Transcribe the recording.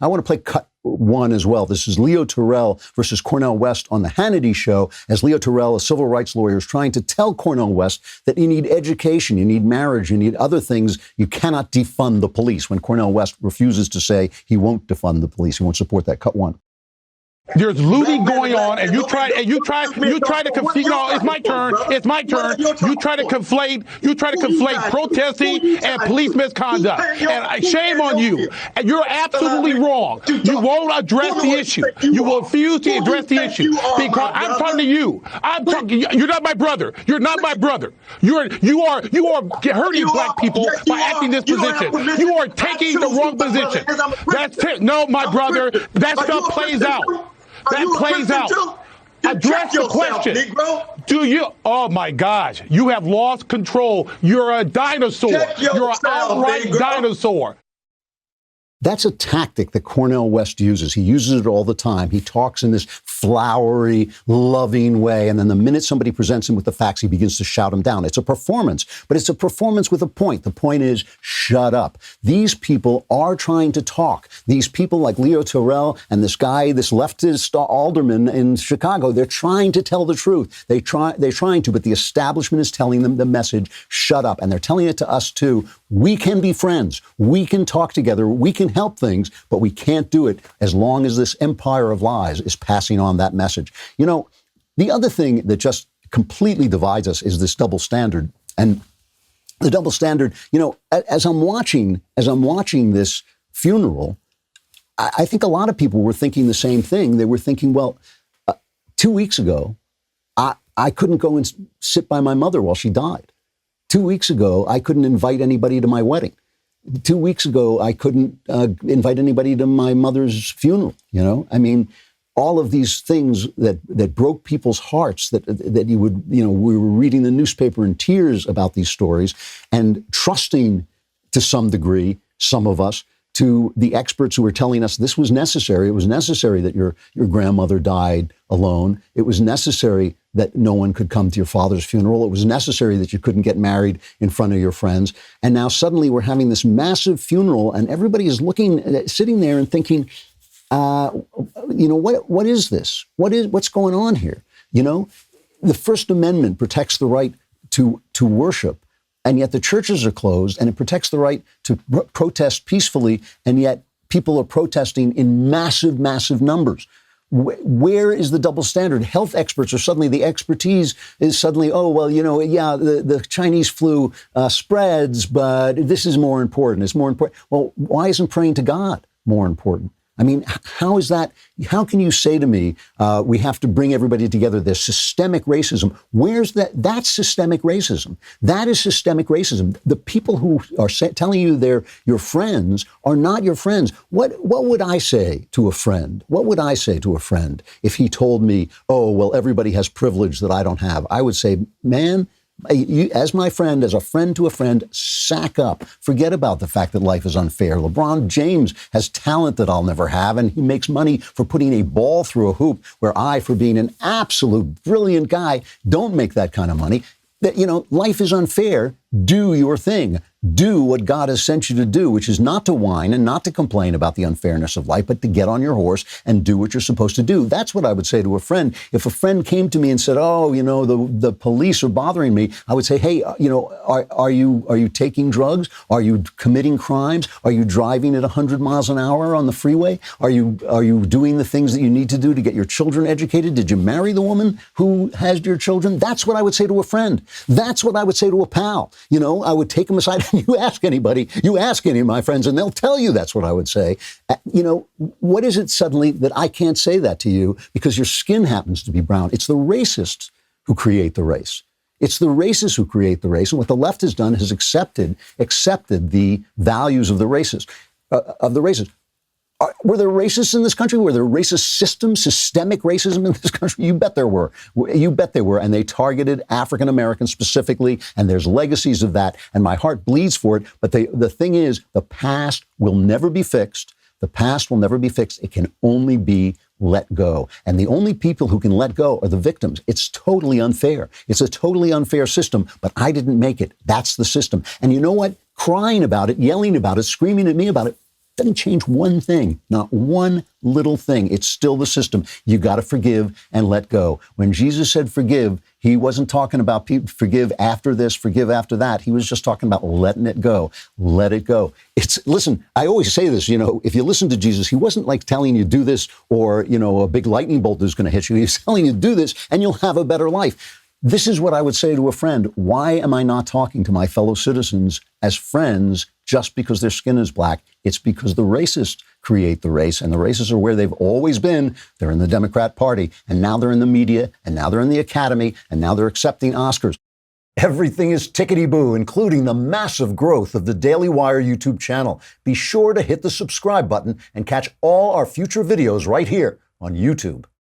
I want to play cut one as well. This is Leo Terrell versus Cornel West on the Hannity Show, as Leo Terrell, a civil rights lawyer, is trying to tell Cornel West that you need education, you need marriage, you need other things. You cannot defund the police, when Cornel West refuses to say he won't defund the police. He won't support that. Cut one. There's looting going on, and you try to conflate. No, it's my turn. It's my turn. You try to conflate protesting and police misconduct. And shame on you. And you're absolutely wrong. You won't address the issue. You will refuse to address the issue because I'm talking to you. You're not my brother. You're not my brother. You are hurting black people by acting this position. You are taking the wrong position. That's it. No, my brother. That stuff plays out. That plays out. Address the question. Do you? Oh my gosh! You have lost control. You're a dinosaur. You're an outright dinosaur. That's a tactic that Cornel West uses. He uses it all the time. He talks in this flowery, loving way, and then the minute somebody presents him with the facts, he begins to shout them down. It's a performance, but it's a performance with a point. The point is, shut up. These people are trying to talk. These people like Leo Terrell and this guy, this leftist alderman in Chicago, they're trying to tell the truth. They're trying to, but the establishment is telling them the message, shut up. And they're telling it to us too. We can be friends. We can talk together. We can help things, but we can't do it as long as this empire of lies is passing on that message. You know, the other thing that just completely divides us is this double standard. And the double standard, you know, as I'm watching this funeral, I think a lot of people were thinking the same thing. They were thinking, well, 2 weeks ago, I couldn't go and sit by my mother while she died. 2 weeks ago, I couldn't invite anybody to my wedding. 2 weeks ago, I couldn't invite anybody to my mother's funeral. You know, I mean, all of these things that broke people's hearts, that you would, you know, we were reading the newspaper in tears about these stories and trusting to some degree, some of us, to the experts who were telling us this was necessary. It was necessary that your grandmother died alone. It was necessary that no one could come to your father's funeral. It was necessary that you couldn't get married in front of your friends. And now suddenly we're having this massive funeral and everybody is sitting there and thinking, you know, what is this? What's going on here? You know, the First Amendment protects the right to worship, and yet the churches are closed, and it protects the right to protest peacefully, and yet people are protesting in massive, massive numbers. Where is the double standard? Health experts are suddenly, the expertise is suddenly, oh, well, you know, yeah, the Chinese flu spreads, but this is more important. It's more important. Well, why isn't praying to God more important? I mean, how is that? How can you say to me, we have to bring everybody together? There's systemic racism. Where's that? That's systemic racism. That is systemic racism. The people who are telling you they're your friends are not your friends. What would I say to a friend? What would I say to a friend if he told me, oh, well, everybody has privilege that I don't have? I would say, man, you, as my friend, as a friend to a friend, sack up. Forget about the fact that life is unfair. LeBron James has talent that I'll never have, and he makes money for putting a ball through a hoop, where I, for being an absolute brilliant guy, don't make that kind of money. That, you know, life is unfair. Do your thing. Do what God has sent you to do, which is not to whine and not to complain about the unfairness of life, but to get on your horse and do what you're supposed to do. That's what I would say to a friend. If a friend came to me and said, oh, you know, the police are bothering me, I would say, hey, you know, are you taking drugs? Are you committing crimes? Are you driving at 100 miles an hour on the freeway? Are you doing the things that you need to do to get your children educated? Did you marry the woman who has your children? That's what I would say to a friend. That's what I would say to a pal. You know, I would take them aside. You ask any of my friends, and they'll tell you that's what I would say. You know, what is it suddenly that I can't say that to you because your skin happens to be brown? It's the racists who create the race. It's the racists who create the race. And what the left has done is accepted the values of the racists, Were there racists in this country? Were there racist systems, systemic racism in this country? You bet there were. You bet there were. And they targeted African Americans specifically. And there's legacies of that. And my heart bleeds for it. But the thing is, the past will never be fixed. The past will never be fixed. It can only be let go. And the only people who can let go are the victims. It's totally unfair. It's a totally unfair system. But I didn't make it. That's the system. And you know what? Crying about it, yelling about it, screaming at me about it, Doesn't change one thing, not one little thing. It's still the system. You got to forgive and let go. When Jesus said forgive, he wasn't talking about people forgive after this, forgive after that. He was just talking about letting it go. Let it go. Listen, I always say this, if you listen to Jesus, he wasn't like telling you do this or, a big lightning bolt is going to hit you. He was telling you do this and you'll have a better life. This is what I would say to a friend. Why am I not talking to my fellow citizens as friends just because their skin is black? It's because the racists create the race, and the racists are where they've always been. They're in the Democrat Party, and now they're in the media, and now they're in the Academy, and now they're accepting Oscars. Everything is tickety-boo, including the massive growth of the Daily Wire YouTube channel. Be sure to hit the subscribe button and catch all our future videos right here on YouTube.